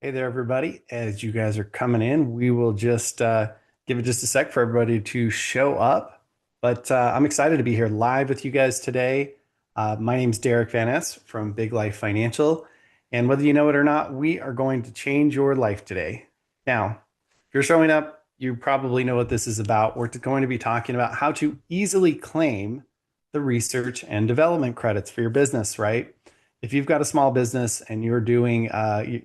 Hey there, everybody. As you guys are coming in, we will just give it just a sec for everybody to show up. But I'm excited to be here live with you guys today. My name's Derick Van Ness from Big Life Financial. And whether you know it or not, we are going to change your life today. Now, if you're showing up, you probably know what this is about. We're going to be talking about how to easily claim the research and development credits for your business, right? If you've got a small business and you're doing,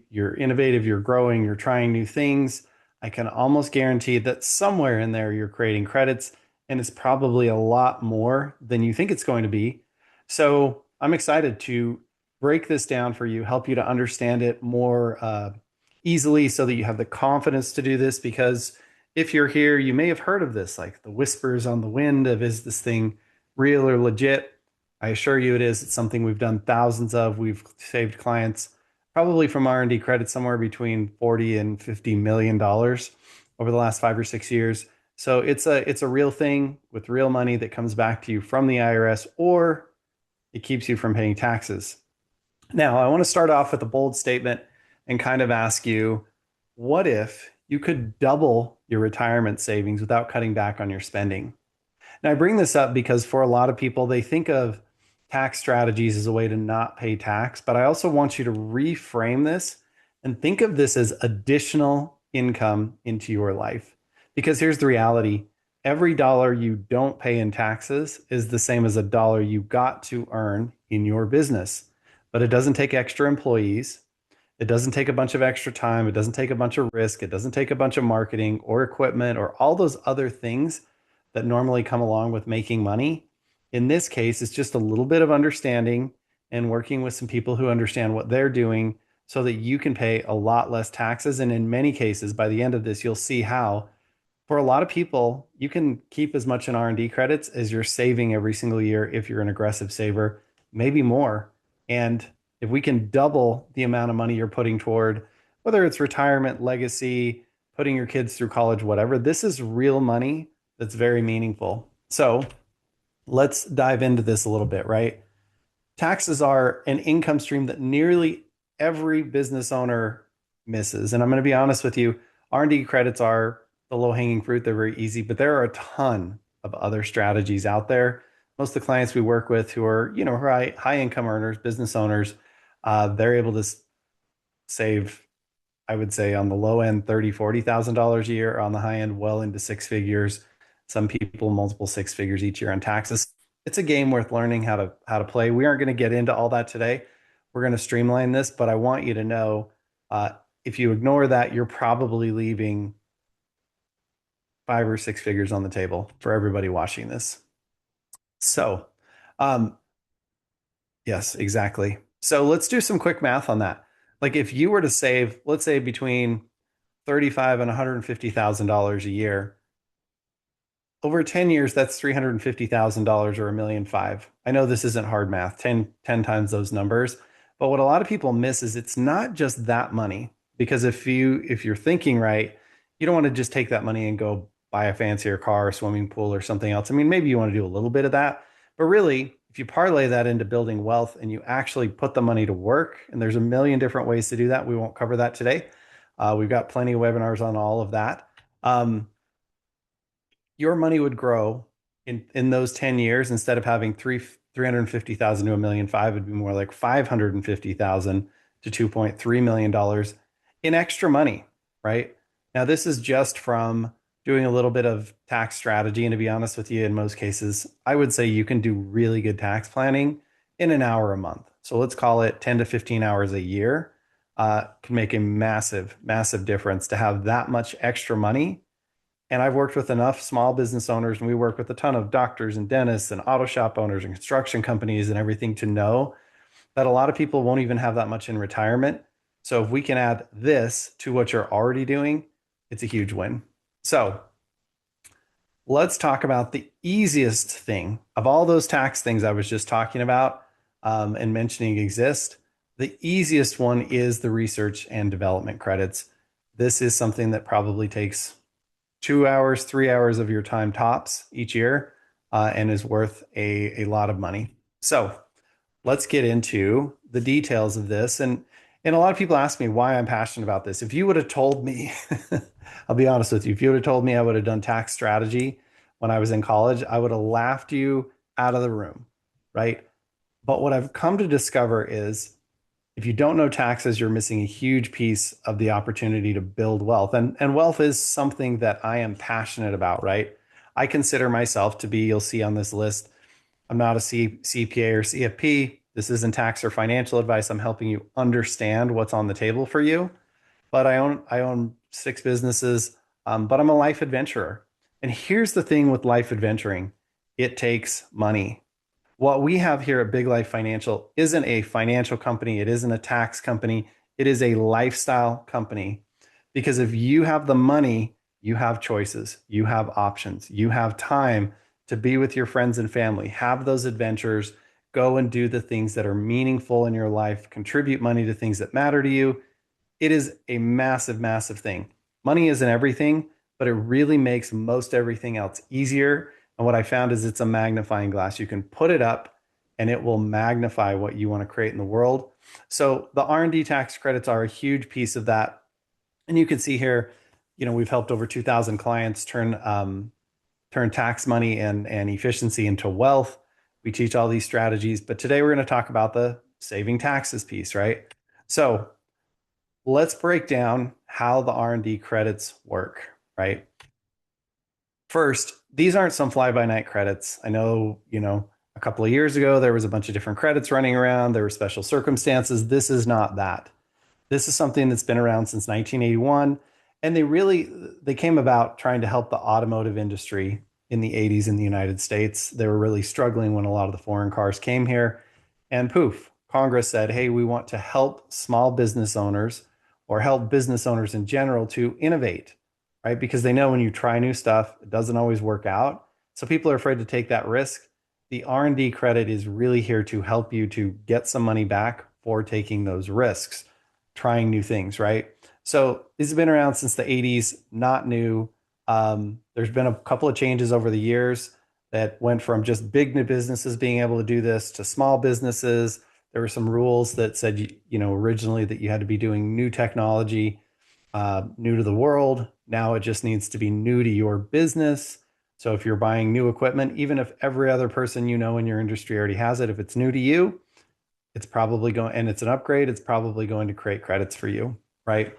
you're innovative, you're growing, you're trying new things, I can almost guarantee that somewhere in there you're creating credits, and it's probably a lot more than you think it's going to be. So I'm excited to break this down for you, help you to understand it more easily so that you have the confidence to do this. Because if you're here, you may have heard of this, like the whispers on the wind of, is this thing real or legit? I assure you it is. It's something we've done thousands of. We've saved clients probably from R&D credits somewhere between 40 and 50 million dollars over the last 5 or 6 years. So it's a real thing with real money that comes back to you from the IRS, or it keeps you from paying taxes. Now, I want to start off with a bold statement and kind of ask you, what if you could double your retirement savings without cutting back on your spending? Now, I bring this up because for a lot of people, they think of tax strategies as a way to not pay tax, but I also want you to reframe this and think of this as additional income into your life. Because here's the reality: every dollar you don't pay in taxes is the same as a dollar you got to earn in your business. But it doesn't take extra employees. It doesn't take a bunch of extra time. It doesn't take a bunch of risk. It doesn't take a bunch of marketing or equipment or all those other things that normally come along with making money. In this case, it's just a little bit of understanding and working with some people who understand what they're doing so that you can pay a lot less taxes. And in many cases, by the end of this, you'll see how for a lot of people, you can keep as much in R&D credits as you're saving every single year if you're an aggressive saver, maybe more. And if we can double the amount of money you're putting toward, whether it's retirement, legacy, putting your kids through college, whatever, this is real money that's very meaningful. So let's dive into this a little bit, right? Taxes are an income stream that nearly every business owner misses. And I'm going to be honest with you, R&D credits are the low-hanging fruit. They're very easy, but there are a ton of other strategies out there. Most of the clients we work with who are, high income earners, business owners, they're able to save, I would say, on the low end, $30,000, $40,000 a year, on the high end, well into six figures. Some people multiple six figures each year on taxes. It's a game worth learning how to play. We aren't going to get into all that today. We're going to streamline this, but I want you to know, if you ignore that, you're probably leaving five or six figures on the table for everybody watching this. So, um, yes, exactly. So let's do some quick math on that. Like if you were to save, let's say between 35 and $150,000 a year, over 10 years, that's $350,000 or $1,500,000. I know this isn't hard math, 10 times those numbers. But what a lot of people miss is it's not just that money. Because if you're thinking right, you don't want to just take that money and go buy a fancier car, swimming pool, or something else. I mean, maybe you want to do a little bit of that, but really, if you parlay that into building wealth and you actually put the money to work, and there's a million different ways to do that. We won't cover that today. We've got plenty of webinars on all of that. Your money would grow in those 10 years. Instead of having 350,000 to $1,500,000, it'd be more like 550,000 to $2.3 million in extra money, right? Now, this is just from doing a little bit of tax strategy. And to be honest with you, in most cases, I would say you can do really good tax planning in an hour a month. So let's call it 10 to 15 hours a year. Can make a massive, massive difference to have that much extra money. And I've worked with enough small business owners, and we work with a ton of doctors and dentists and auto shop owners and construction companies and everything, to know that a lot of people won't even have that much in retirement. So if we can add this to what you're already doing, it's a huge win. So let's talk about the easiest thing of all those tax things I was just talking about and mentioning exist. The easiest one is the research and development credits. This is something that probably takes 2 hours, 3 hours of your time tops each year, and is worth a lot of money. So let's get into the details of this. And And a lot of people ask me why I'm passionate about this. If you would have told me, I'll be honest with you, if you would have told me I would have done tax strategy when I was in college, I would have laughed you out of the room, right? But what I've come to discover is if you don't know taxes, you're missing a huge piece of the opportunity to build wealth. And wealth is something that I am passionate about, right? I consider myself to be, you'll see on this list, I'm not a CPA or CFP. This isn't tax or financial advice. I'm helping you understand what's on the table for you. But I own six businesses, but I'm a life adventurer. And here's the thing with life adventuring, it takes money. What we have here at Big Life Financial isn't a financial company. It isn't a tax company. It is a lifestyle company. Because if you have the money, you have choices, you have options, you have time to be with your friends and family, have those adventures, go and do the things that are meaningful in your life, contribute money to things that matter to you. It is a massive, massive thing. Money isn't everything, but it really makes most everything else easier. And what I found is it's a magnifying glass. You can put it up and it will magnify what you want to create in the world. So the R&D tax credits are a huge piece of that. And you can see here, we've helped over 2,000 clients turn tax money and efficiency into wealth. We teach all these strategies, but today we're going to talk about the saving taxes piece, right? So let's break down how the R&D credits work, right? First, these aren't some fly-by-night credits. I know, a couple of years ago, there was a bunch of different credits running around. There were special circumstances. This is not that. This is something that's been around since 1981, and they came about trying to help the automotive industry in the 80s in the United States. They were really struggling when a lot of the foreign cars came here, and poof, Congress said, "Hey, we want to help small business owners or help business owners in general to innovate." Right? Because they know when you try new stuff, it doesn't always work out. So people are afraid to take that risk. The R&D credit is really here to help you to get some money back for taking those risks, trying new things, right? So this has been around since the 80s, not new. There's been a couple of changes over the years that went from just big new businesses being able to do this to small businesses. There were some rules that said, originally that you had to be doing new technology, new to the world. Now it just needs to be new to your business. So if you're buying new equipment, even if every other person in your industry already has it, if it's new to you, it's probably going, and it's an upgrade, it's probably going to create credits for you, right?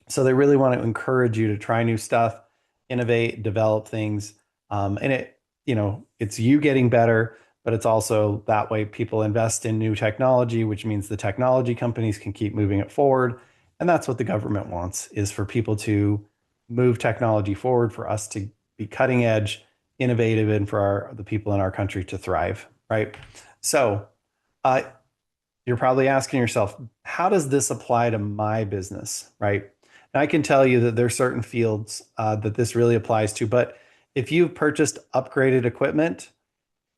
So they really want to encourage you to try new stuff, innovate, develop things. And it's you getting better, but it's also that way people invest in new technology, which means the technology companies can keep moving it forward. And that's what the government wants, is for people to move technology forward, for us to be cutting edge, innovative, and for the people in our country to thrive, right? So uh, you're probably asking yourself, how does this apply to my business, right? And I can tell you that there's certain fields that this really applies to, but if you've purchased upgraded equipment,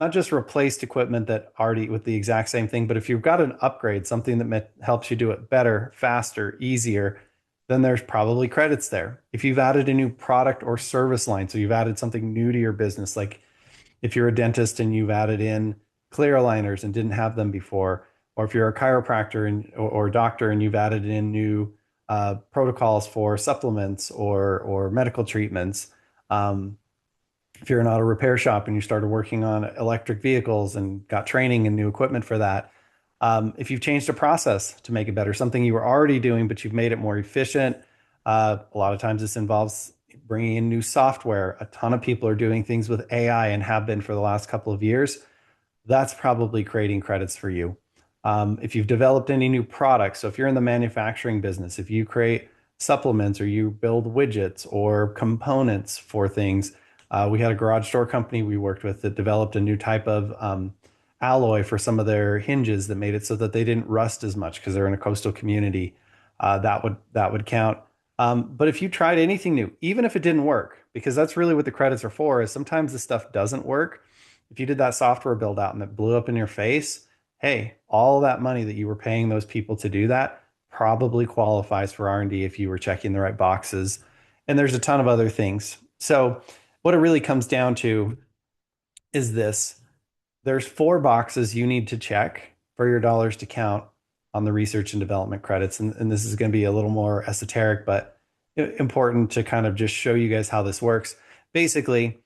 not just replaced equipment that already with the exact same thing, but if you've got an upgrade, something that helps you do it better, faster, easier, then there's probably credits there. If you've added a new product or service line, so you've added something new to your business, like if you're a dentist and you've added in clear aligners and didn't have them before, or if you're a chiropractor or doctor and you've added in new protocols for supplements or medical treatments. If you're an auto repair shop and you started working on electric vehicles and got training and new equipment for that. If you've changed a process to make it better, something you were already doing, but you've made it more efficient. A lot of times this involves bringing in new software. A ton of people are doing things with AI and have been for the last couple of years. That's probably creating credits for you. If you've developed any new products, so if you're in the manufacturing business, if you create supplements or you build widgets or components for things, we had a garage door company we worked with that developed a new type of alloy for some of their hinges that made it so that they didn't rust as much because they're in a coastal community. That would count. But if you tried anything new, even if it didn't work, because that's really what the credits are for, is sometimes the stuff doesn't work. If you did that software build out and it blew up in your face, hey, all that money that you were paying those people to do that probably qualifies for R&D if you were checking the right boxes. And there's a ton of other things. So what it really comes down to is this. There's four boxes you need to check for your dollars to count on the research and development credits. And this is going to be a little more esoteric, but important to kind of just show you guys how this works. Basically,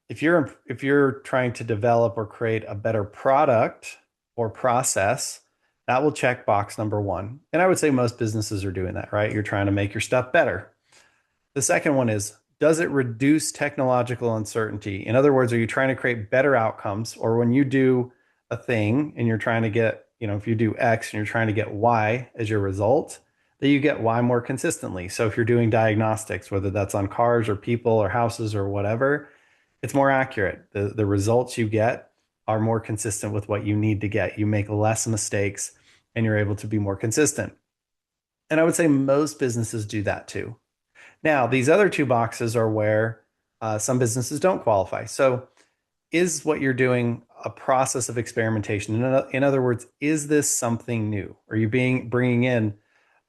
if you're trying to develop or create a better product or process, that will check box number one. And I would say most businesses are doing that, right? You're trying to make your stuff better. The second one is, does it reduce technological uncertainty? In other words, are you trying to create better outcomes? Or when you do a thing and you're trying to get, if you do X and you're trying to get Y as your result, that you get Y more consistently. So if you're doing diagnostics, whether that's on cars or people or houses or whatever, it's more accurate. The results you get are more consistent with what you need to get. You make less mistakes and you're able to be more consistent. And I would say most businesses do that too. Now, these other two boxes are where some businesses don't qualify. So, is what you're doing a process of experimentation? In other words, is this something new? Are you bringing in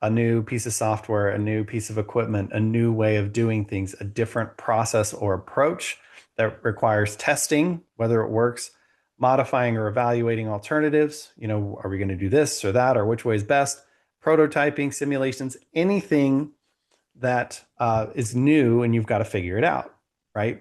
a new piece of software, a new piece of equipment, a new way of doing things, a different process or approach that requires testing, whether it works, modifying or evaluating alternatives? Are we going to do this or that, or which way is best? Prototyping, simulations, anything that is new, and you've got to figure it out, right?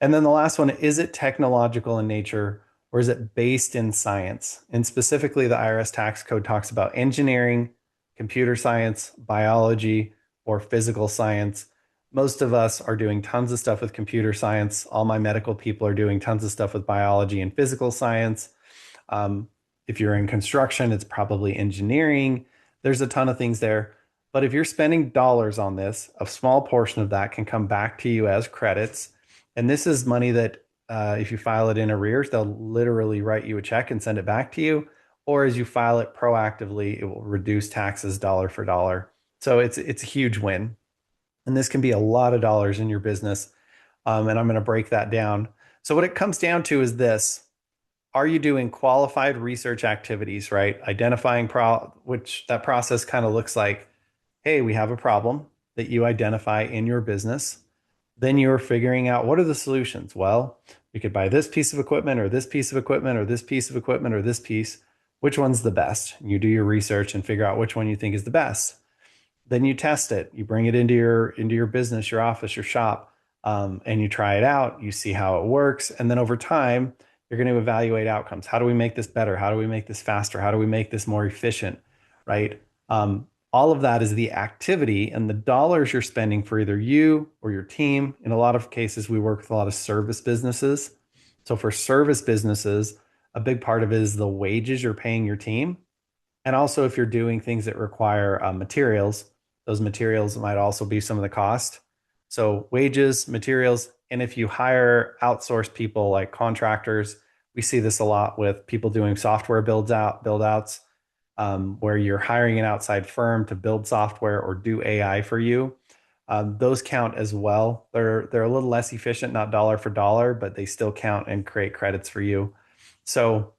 And then the last one, is it technological in nature or is it based in science? And specifically, the IRS tax code talks about engineering, computer science, biology, or physical science. Most of us are doing tons of stuff with computer science. All my medical people are doing tons of stuff with biology and physical science. If you're in construction, it's probably engineering. There's a ton of things there. But if you're spending dollars on this, a small portion of that can come back to you as credits. And this is money that if you file it in arrears, they'll literally write you a check and send it back to you. Or as you file it proactively, it will reduce taxes dollar for dollar. So it's a huge win. And this can be a lot of dollars in your business. And I'm going to break that down. So what it comes down to is this. Are you doing qualified research activities, right? Identifying which that process kind of looks like, hey, we have a problem that you identify in your business. Then you're figuring out, what are the solutions? Well, we could buy this piece of equipment or this piece of equipment or this piece of equipment or this piece. Which one's the best? You do your research and figure out which one you think is the best. Then you test it. You bring it into your business, your office, your shop, and you try it out. You see how it works. And then over time, you're going to evaluate outcomes. How do we make this better? How do we make this faster? How do we make this more efficient? Right? All of that is the activity, and the dollars you're spending for either you or your team. In a lot of cases, we work with a lot of service businesses. So for service businesses, a big part of it is the wages you're paying your team. And also, if you're doing things that require materials, those materials might also be some of the cost. So wages, materials, and if you hire outsourced people like contractors, we see this a lot with people doing software build outs, where you're hiring an outside firm to build software or do AI for you. Those count as well. They're a little less efficient, not dollar for dollar, but they still count and create credits for you. So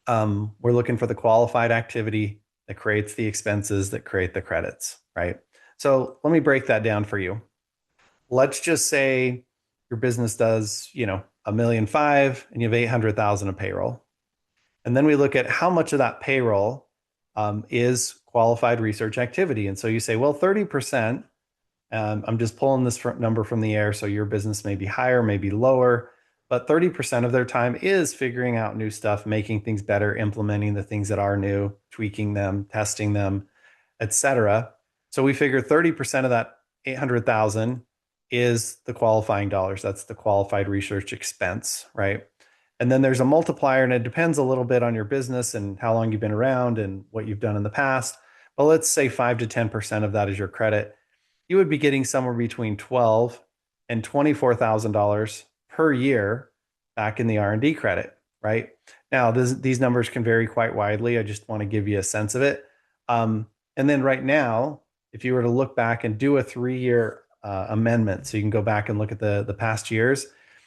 we're looking for the qualified activity that creates the expenses that create the credits, right? So let me break that down for you. Let's just say your business does, $1.5 million and you have 800,000 of payroll. And then we look at how much of that payroll is qualified research activity. And so you say, well, 30%, I'm just pulling this number from the air. So your business may be higher, maybe lower, but 30% of their time is figuring out new stuff, making things better, implementing the things that are new, tweaking them, testing them, etc. So we figure 30% of that 800,000 is the qualifying dollars. That's the qualified research expense, right? And then there's a multiplier, and it depends a little bit on your business and how long you've been around and what you've done in the past. But let's say 5 to 10% of that is your credit. You would be getting somewhere between $12,000 and $24,000 per year back in the R&D credit, right? Now, these numbers can vary quite widely. I just want to give you a sense of it. And then right now, if you were to look back and do a 3-year amendment, so you can go back and look at the past years,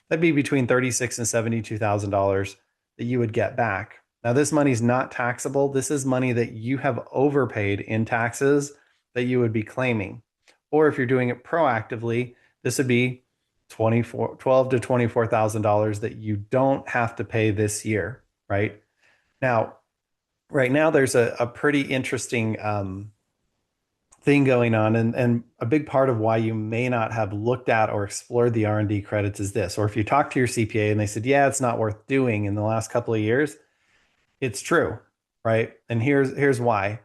that'd be between $36,000 and $72,000 that you would get back. Now, this money is not taxable. This is money that you have overpaid in taxes that you would be claiming. Or if you're doing it proactively, this would be $12,000 to $24,000 that you don't have to pay this year, right? Now, right now there's a pretty interesting thing going on, and a big part of why you may not have looked at or explored the R&D credits is this. Or if you talk to your CPA and they said, yeah, it's not worth doing in the last couple of years, it's true, right? And here's why.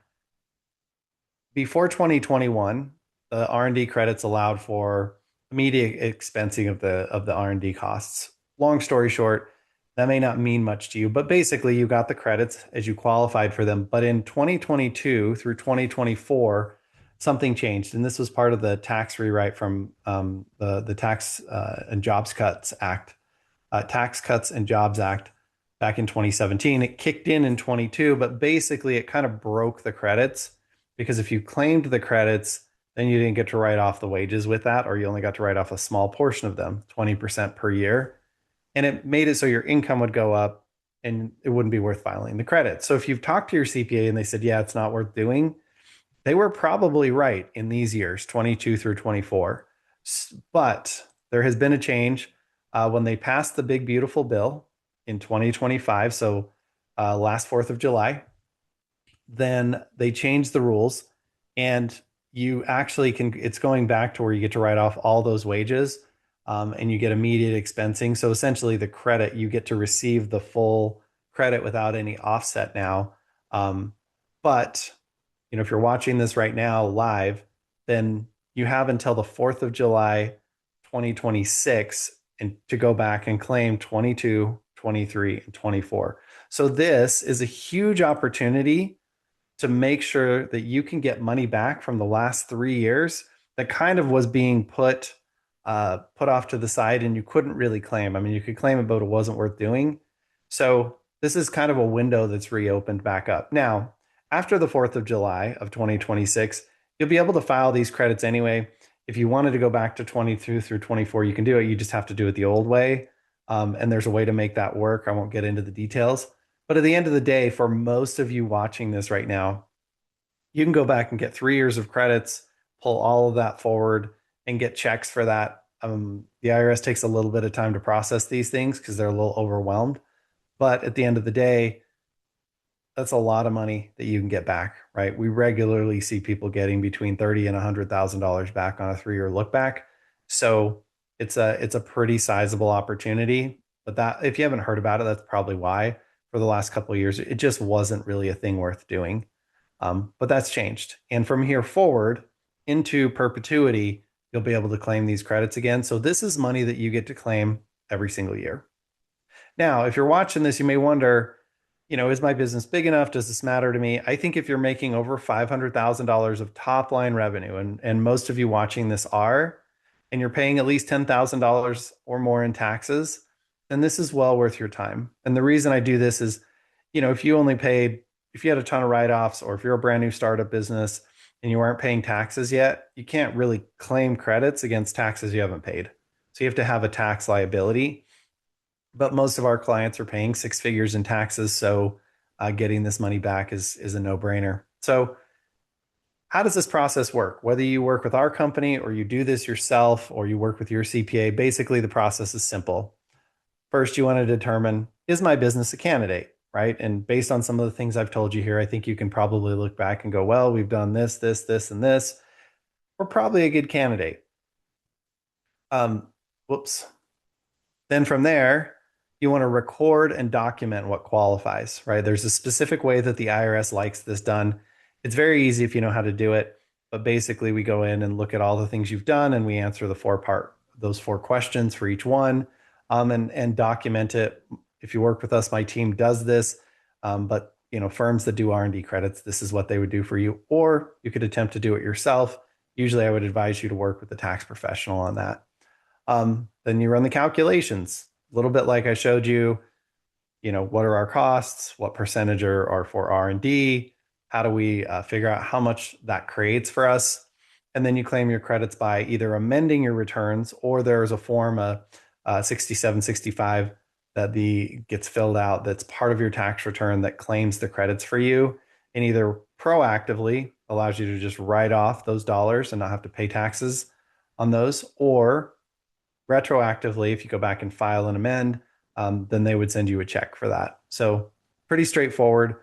Before 2021, the R&D credits allowed for immediate expensing of the R&D costs. Long story short, that may not mean much to you, but basically you got the credits as you qualified for them. But in 2022 through 2024, something changed, and this was part of the tax rewrite from the Tax and Jobs Cuts Act, Tax Cuts and Jobs Act back in 2017. It kicked in 22, but basically it kind of broke the credits because if you claimed the credits, then you didn't get to write off the wages with that, or you only got to write off a small portion of them, 20% per year. And it made it so your income would go up and it wouldn't be worth filing the credit. So if you've talked to your CPA and they said, yeah, it's not worth doing, they were probably right in these years, 22 through 24. But there has been a change when they passed the big, beautiful bill in 2025. So last 4th of July, then they changed the rules and you actually can, it's going back to where you get to write off all those wages and you get immediate expensing. So essentially the credit, you get to receive the full credit without any offset now. But if you're watching this right now live, then you have until the 4th of July, 2026, and to go back and claim 22, 23, and 24. So this is a huge opportunity to make sure that you can get money back from the last 3 years that kind of was being put off to the side and you couldn't really claim. I mean, you could claim it, but it wasn't worth doing. So this is kind of a window that's reopened back up. Now, after the 4th of July of 2026, you'll be able to file these credits anyway. If you wanted to go back to 22 through 24, you can do it. You just have to do it the old way. And there's a way to make that work. I won't get into the details. But at the end of the day, for most of you watching this right now, you can go back and get 3 years of credits, pull all of that forward, and get checks for that. The IRS takes a little bit of time to process these things because they're a little overwhelmed. But at the end of the day, that's a lot of money that you can get back, right? We regularly see people getting between $30,000 and $100,000 back on a 3-year look back. So it's a pretty sizable opportunity. But that, if you haven't heard about it, that's probably why for the last couple of years, it just wasn't really a thing worth doing. But that's changed. And from here forward into perpetuity, you'll be able to claim these credits again. So this is money that you get to claim every single year. Now, if you're watching this, you may wonder, is my business big enough? Does this matter to me? I think if you're making over $500,000 of top line revenue, and most of you watching this are, and you're paying at least $10,000 or more in taxes, then this is well worth your time. And the reason I do this is, if you had a ton of write-offs, or if you're a brand new startup business and you aren't paying taxes yet, you can't really claim credits against taxes you haven't paid. So you have to have a tax liability. But most of our clients are paying 6 figures in taxes, so getting this money back is a no-brainer. So how does this process work? Whether you work with our company or you do this yourself or you work with your CPA, basically the process is simple. First, you want to determine, is my business a candidate, right? And based on some of the things I've told you here, I think you can probably look back and go, well, we've done this, this, this, and this. We're probably a good candidate. Whoops. Then from there, you want to record and document what qualifies, right? There's a specific way that the IRS likes this done. It's very easy if you know how to do it, but basically we go in and look at all the things you've done and we answer those 4 questions for each one, and document it. If you work with us, my team does this, but firms that do R&D credits, this is what they would do for you, or you could attempt to do it yourself. Usually I would advise you to work with a tax professional on that. Then you run the calculations. A little bit like I showed you, what are our costs? What percentage are for R&D? How do we figure out how much that creates for us? And then you claim your credits by either amending your returns, or there's a form, 6765, that gets filled out that's part of your tax return that claims the credits for you, and either proactively allows you to just write off those dollars and not have to pay taxes on those, or retroactively, if you go back and file and amend, then they would send you a check for that. So pretty straightforward.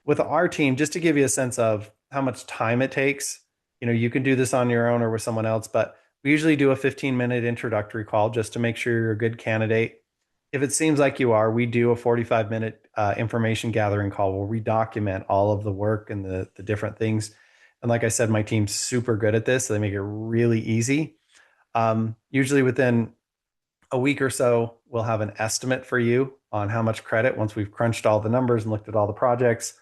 with our team, just to give you a sense of how much time it takes, you can do this on your own or with someone else, but we usually do a 15-minute introductory call just to make sure you're a good candidate. If it seems like you are, we do a 45-minute information gathering call where we document all of the work and the different things. And like I said, my team's super good at this, so they make it really easy. Usually within a week or so, we'll have an estimate for you on how much credit once we've crunched all the numbers and looked at all the projects.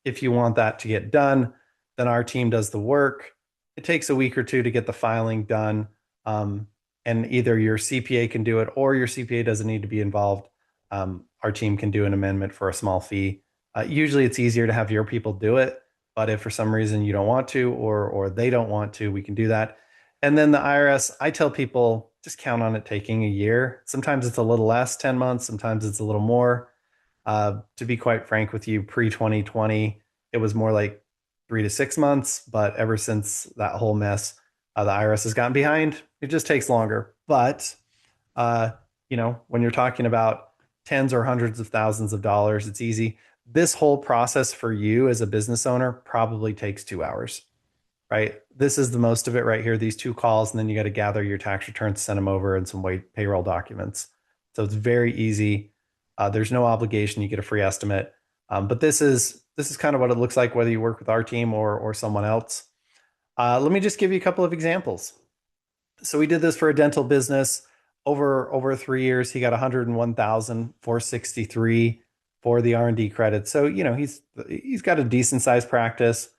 If you want that to get done, then our team does the work. It takes a week or two to get the filing done. And either your CPA can do it or your CPA doesn't need to be involved. Our team can do an amendment for a small fee. Usually it's easier to have your people do it, but if for some reason you don't want to or they don't want to, we can do that. And then the IRS, I tell people just count on it taking a year. Sometimes it's a little less, 10 months, sometimes it's a little more. To be quite frank with you, pre 2020, it was more like 3 to 6 months. But ever since that whole mess, the IRS has gotten behind. It just takes longer. But, uh, when you're talking about tens or hundreds of thousands of dollars, it's easy. This whole process for you as a business owner probably takes 2 hours, right? This is the most of it right here, these two calls, and then you got to gather your tax returns, send them over, and some wait payroll documents. So it's very easy. There's no obligation. You get a free estimate. But this is kind of what it looks like whether you work with our team or someone else. Let me just give you a couple of examples. So we did this for a dental business over 3 years. He got 101,463 for the R&D credit. So he's got a decent sized practice,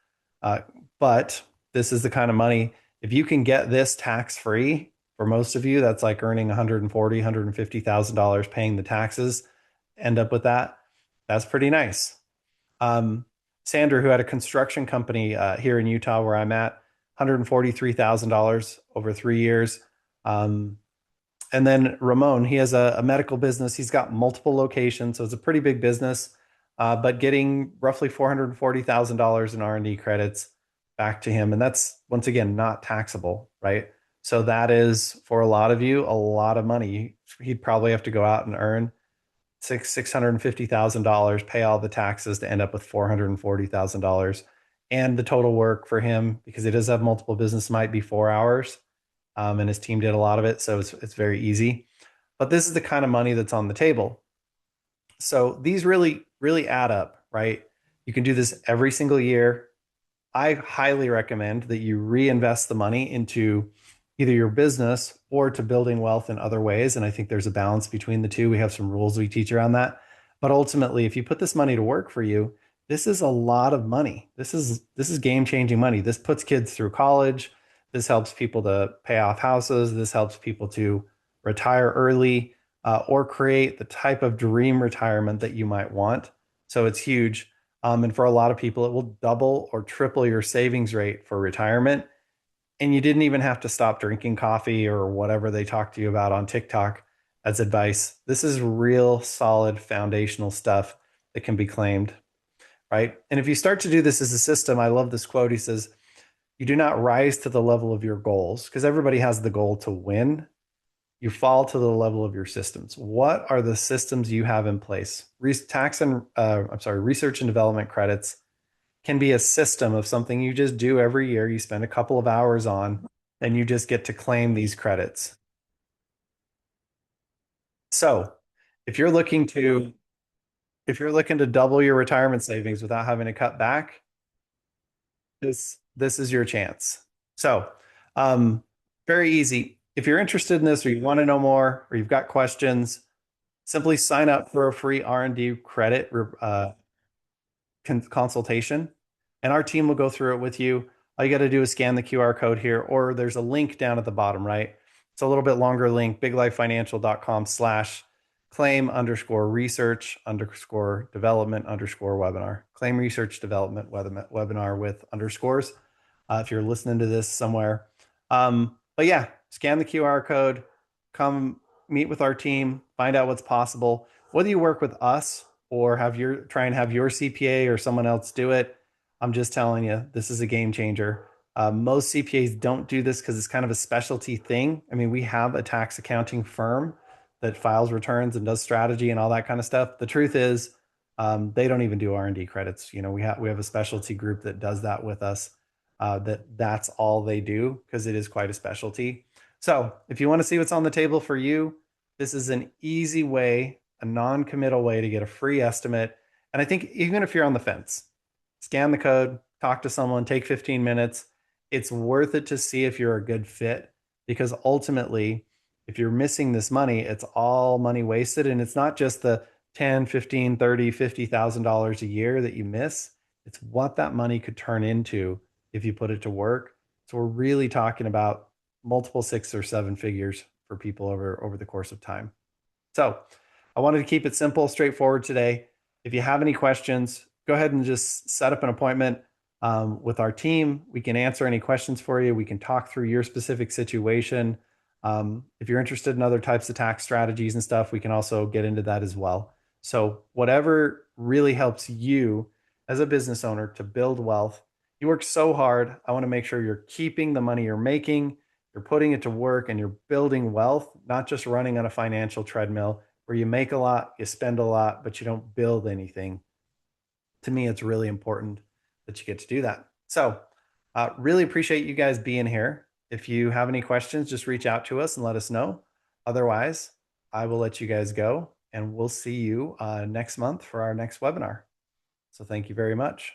but this is the kind of money. If you can get this tax free, for most of you, that's like earning 140, $150,000 paying the taxes. End up with that. That's pretty nice. Sandra, who had a construction company here in Utah, where I'm at, $143,000 over 3 years. And then Ramon, he has a medical business. He's got multiple locations, so it's a pretty big business, but getting roughly $440,000 in R&D credits back to him. And that's, once again, not taxable, right? So that is, for a lot of you, a lot of money. He'd probably have to go out and earn $650,000, pay all the taxes to end up with $440,000. And the total work for him, because he does have multiple business, might be 4 hours. And his team did a lot of it, so it's very easy. But this is the kind of money that's on the table. So these really, really add up, right? You can do this every single year. I highly recommend that you reinvest the money into either your business or to building wealth in other ways. And I think there's a balance between the two. We have some rules we teach around that. But ultimately, if you put this money to work for you, this is a lot of money. This is game-changing money. This puts kids through college. This helps people to pay off houses. This helps people to retire early or create the type of dream retirement that you might want. So it's huge. And for a lot of people, it will double or triple your savings rate for retirement. And you didn't even have to stop drinking coffee or whatever they talk to you about on TikTok as advice. This is real solid foundational stuff that can be claimed, right? And if you start to do this as a system, I love this quote. He says, you do not rise to the level of your goals, because everybody has the goal to win. You fall to the level of your systems. What are the systems you have in place? Research and development credits can be a system of something you just do every year. You spend a couple of hours on, and you just get to claim these credits. So if you're looking to double your retirement savings without having to cut back, this is your chance. So very easy. If you're interested in this or you want to know more or you've got questions, simply sign up for a free R&D credit consultation, and our team will go through it with you. All you got to do is scan the QR code here, or there's a link down at the bottom, right? It's a little bit longer link, biglifefinancial.com/claim_research_development_webinar. Claim research development webinar with underscores. If you're listening to this somewhere. But yeah, scan the QR code, come meet with our team, find out what's possible. Whether you work with us or try and have your CPA or someone else do it, I'm just telling you, this is a game changer. Most CPAs don't do this because it's kind of a specialty thing. I mean, we have a tax accounting firm that files returns and does strategy and all that kind of stuff. The truth is, They don't even do R&D credits. We have a specialty group that does that with us. That's all they do because it is quite a specialty. So if you want to see what's on the table for you, this is an easy way, a non-committal way to get a free estimate. And I think even if you're on the fence, scan the code, talk to someone, take 15 minutes. It's worth it to see if you're a good fit because ultimately, if you're missing this money, it's all money wasted. And it's not just the 10, 15, 30, $50,000 a year that you miss. It's what that money could turn into if you put it to work. So we're really talking about multiple 6 or 7 figures for people over the course of time. So I wanted to keep it simple, straightforward today. If you have any questions, go ahead and just set up an appointment with our team. We can answer any questions for you. We can talk through your specific situation. If you're interested in other types of tax strategies and stuff, we can also get into that as well. So whatever really helps you as a business owner to build wealth. You work so hard. I want to make sure you're keeping the money you're making, you're putting it to work, and you're building wealth, not just running on a financial treadmill where you make a lot, you spend a lot, but you don't build anything. To me, it's really important that you get to do that. So, really appreciate you guys being here. If you have any questions, just reach out to us and let us know. Otherwise, I will let you guys go and we'll see you next month for our next webinar. So, thank you very much.